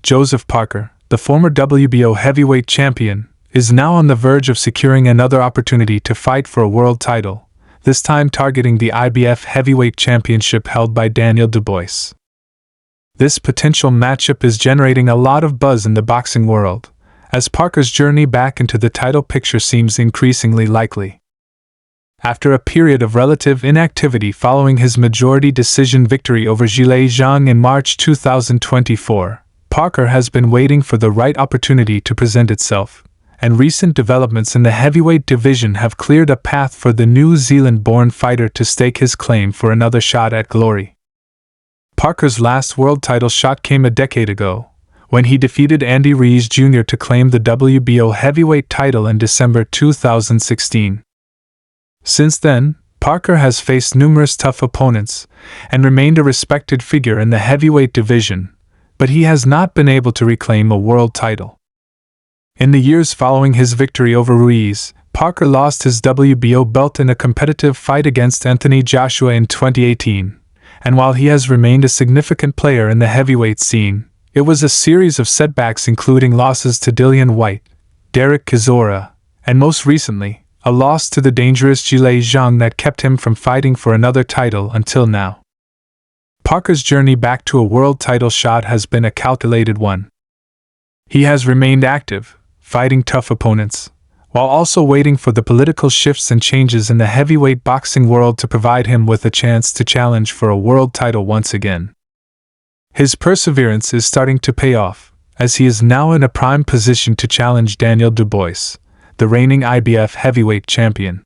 Joseph Parker, the former WBO heavyweight champion, is now on the verge of securing another opportunity to fight for a world title, this time targeting the IBF heavyweight championship held by Daniel Dubois. This potential matchup is generating a lot of buzz in the boxing world, as Parker's journey back into the title picture seems increasingly likely. After a period of relative inactivity following his majority decision victory over Zhilei Zhang in March 2024, Parker has been waiting for the right opportunity to present itself, and recent developments in the heavyweight division have cleared a path for the New Zealand-born fighter to stake his claim for another shot at glory. Parker's last world title shot came a decade ago, when he defeated Andy Ruiz Jr. to claim the WBO heavyweight title in December 2016. Since then, Parker has faced numerous tough opponents and remained a respected figure in the heavyweight division, but he has not been able to reclaim a world title. In the years following his victory over Ruiz, Parker lost his WBO belt in a competitive fight against Anthony Joshua in 2018, and while he has remained a significant player in the heavyweight scene, it was a series of setbacks including losses to Dillian Whyte, Derek Chisora, and most recently, a loss to the dangerous Zhilei Zhang that kept him from fighting for another title until now. Parker's journey back to a world title shot has been a calculated one. He has remained active, fighting tough opponents, while also waiting for the political shifts and changes in the heavyweight boxing world to provide him with a chance to challenge for a world title once again. His perseverance is starting to pay off, as he is now in a prime position to challenge Daniel Dubois, the reigning IBF heavyweight champion.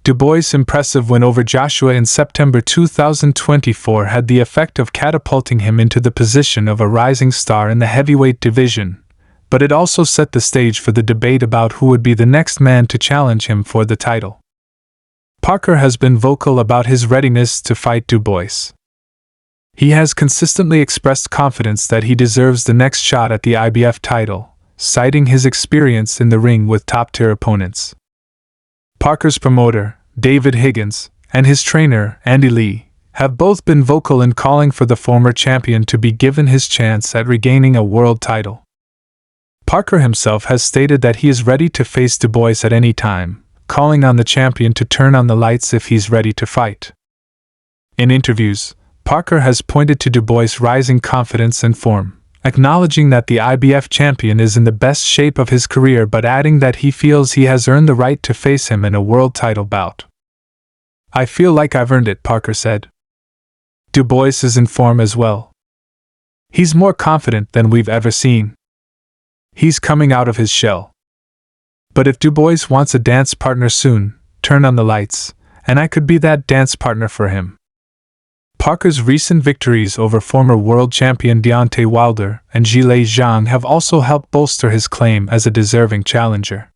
Dubois' impressive win over Joshua in September 2024 had the effect of catapulting him into the position of a rising star in the heavyweight division, but it also set the stage for the debate about who would be the next man to challenge him for the title. Parker has been vocal about his readiness to fight Dubois. He has consistently expressed confidence that he deserves the next shot at the IBF title, citing his experience in the ring with top-tier opponents. Parker's promoter, David Higgins, and his trainer, Andy Lee, have both been vocal in calling for the former champion to be given his chance at regaining a world title. Parker himself has stated that he is ready to face Dubois at any time, calling on the champion to turn on the lights if he's ready to fight. In interviews, Parker has pointed to Dubois' rising confidence and form, acknowledging that the IBF champion is in the best shape of his career but adding that he feels he has earned the right to face him in a world title bout. "I feel like I've earned it," Parker said. Dubois is in form as well. He's more confident than we've ever seen. He's coming out of his shell. But if Dubois wants a dance partner soon, turn on the lights, and I could be that dance partner for him. Parker's recent victories over former world champion Deontay Wilder and Zhilei Zhang have also helped bolster his claim as a deserving challenger.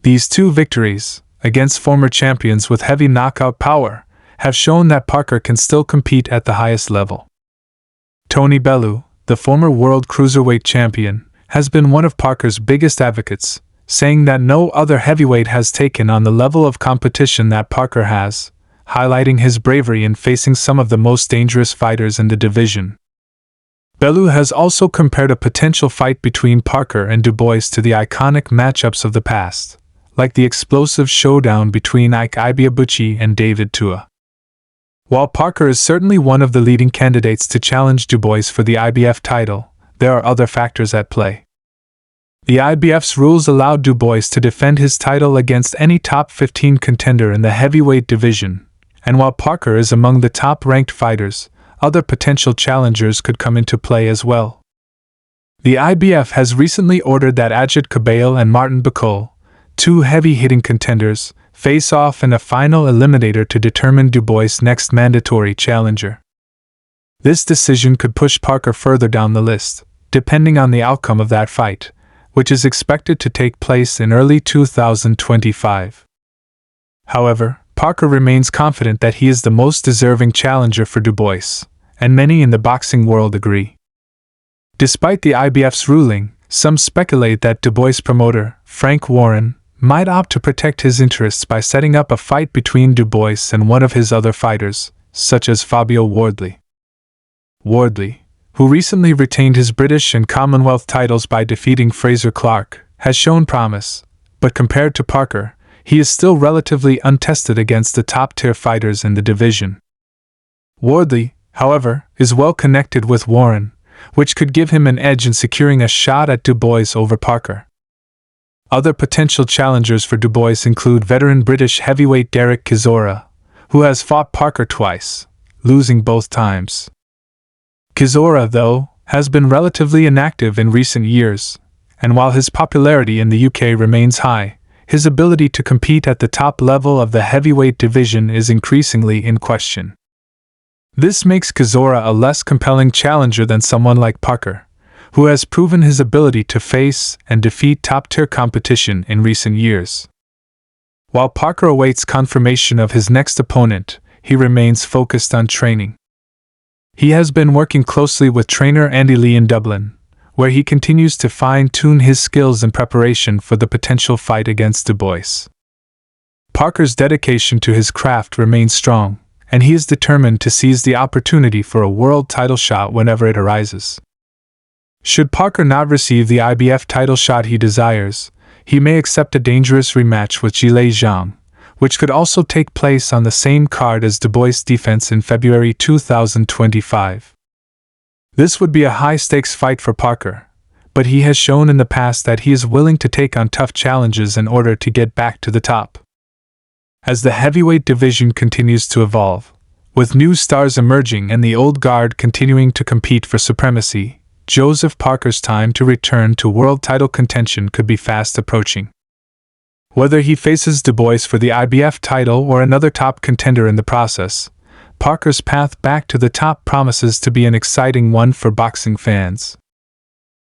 These two victories, against former champions with heavy knockout power, have shown that Parker can still compete at the highest level. Tony Bellew, the former world cruiserweight champion, has been one of Parker's biggest advocates, saying that no other heavyweight has taken on the level of competition that Parker has, highlighting his bravery in facing some of the most dangerous fighters in the division. Bellew has also compared a potential fight between Parker and Dubois to the iconic matchups of the past, like the explosive showdown between Ike Ibeabuchi and David Tua. While Parker is certainly one of the leading candidates to challenge Dubois for the IBF title, there are other factors at play. The IBF's rules allow Dubois to defend his title against any top 15 contender in the heavyweight division, and while Parker is among the top-ranked fighters, other potential challengers could come into play as well. The IBF has recently ordered that Ajit Cabale and Martin Bacol, two heavy-hitting contenders, face off in a final eliminator to determine Dubois' next mandatory challenger. This decision could push Parker further down the list, depending on the outcome of that fight, which is expected to take place in early 2025. However, Parker remains confident that he is the most deserving challenger for Dubois, and many in the boxing world agree. Despite the IBF's ruling, some speculate that Dubois' promoter, Frank Warren, might opt to protect his interests by setting up a fight between Dubois and one of his other fighters, such as Fabio Wardley. Wardley, who recently retained his British and Commonwealth titles by defeating Fraser Clarke, has shown promise, but compared to Parker, he is still relatively untested against the top-tier fighters in the division. Wardley, however, is well connected with Warren, which could give him an edge in securing a shot at Dubois over Parker. Other potential challengers for Dubois include veteran British heavyweight Derek Chisora, who has fought Parker twice, losing both times. Chisora, though, has been relatively inactive in recent years, and while his popularity in the UK remains high, his ability to compete at the top level of the heavyweight division is increasingly in question. This makes Chisora a less compelling challenger than someone like Parker, who has proven his ability to face and defeat top-tier competition in recent years. While Parker awaits confirmation of his next opponent, he remains focused on training. He has been working closely with trainer Andy Lee in Dublin, where he continues to fine-tune his skills in preparation for the potential fight against Dubois. Parker's dedication to his craft remains strong, and he is determined to seize the opportunity for a world title shot whenever it arises. Should Parker not receive the IBF title shot he desires, he may accept a dangerous rematch with Zhilei Zhang, which could also take place on the same card as Dubois' defense in February 2025. This would be a high-stakes fight for Parker, but he has shown in the past that he is willing to take on tough challenges in order to get back to the top. As the heavyweight division continues to evolve, with new stars emerging and the old guard continuing to compete for supremacy, Joseph Parker's time to return to world title contention could be fast approaching. Whether he faces Dubois for the IBF title or another top contender in the process, Parker's path back to the top promises to be an exciting one for boxing fans.